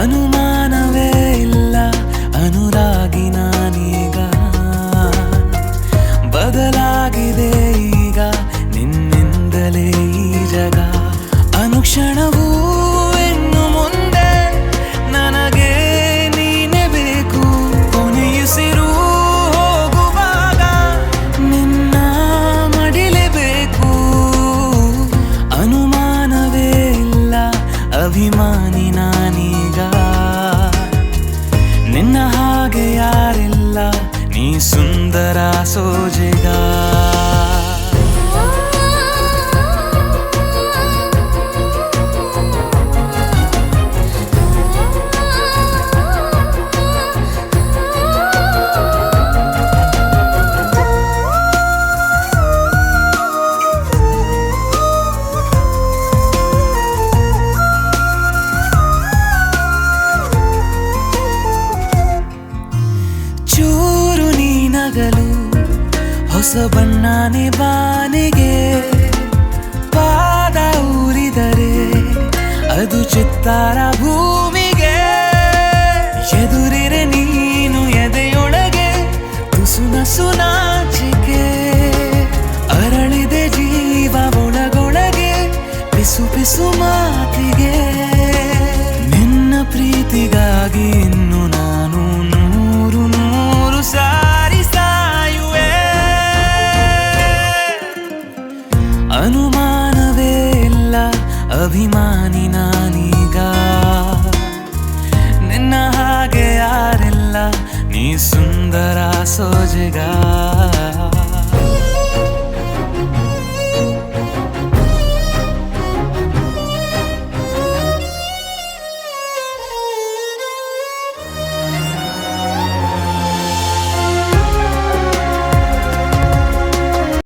ಅನುಮಾನವೇ ಇಲ್ಲ ಅನುರಾಗಿ ನಾನೀಗ ಬದಲಾಗಿದೆ ಈಗ ನಿನ್ನಿಂದಲೇ ಈ ಜಗ ಅನುಕ್ಷಣವೂ ಇನ್ನು ಮುಂದೆ ನನಗೆ ನೀನೇ ಬೇಕು ಕೊನೆಯುಸಿರು ಹೋಗುವಾಗ ನಿನ್ನ ಮಡಿಲೇಬೇಕು ಅನುಮಾನವೇ ಇಲ್ಲ ಅಭಿಮಾನಿ ನಾನೀಗ ನಿನ್ನ ಹಾಗೆ ಯಾರಿಲ್ಲ ನೀ ಸುಂದರ ಸೋಜಿಗ ಚೂರು ನೀನಗಲು ಹೊಸ ಬಣ್ಣನೆ ಬಾನಿಗೆ ಪಾದ ಊರಿದರೆ ಅದು ಚಿತ್ತಾರ ಭೂಮಿಗೆ ಎದುರಿರೆ ನೀನು ಎದೆಯೊಳಗೆ ತುಸು ನಸು ನಾಚಿಕೆ ಅರಳಿದೆ ಜೀವ ಒಳಗೊಳಗೆ ಪಿಸು ಪಿಸು ಮಾತಿಗೆ ನಿನ್ನ ಪ್ರೀತಿಗಾಗಿ ಇನ್ನು ನಾನು ನೂರು ನೂರು ಸಾರಿ ಸಾಯುವೆ ಅನುಮಾನವೇ ಇಲ್ಲ ಅಭಿಮಾನಿ ನಾನೀಗ ನಿನ್ನ ಹಾಗೆ ಯಾರಿಲ್ಲ ನೀ ಸುಂದರ ಸೋಜಿಗ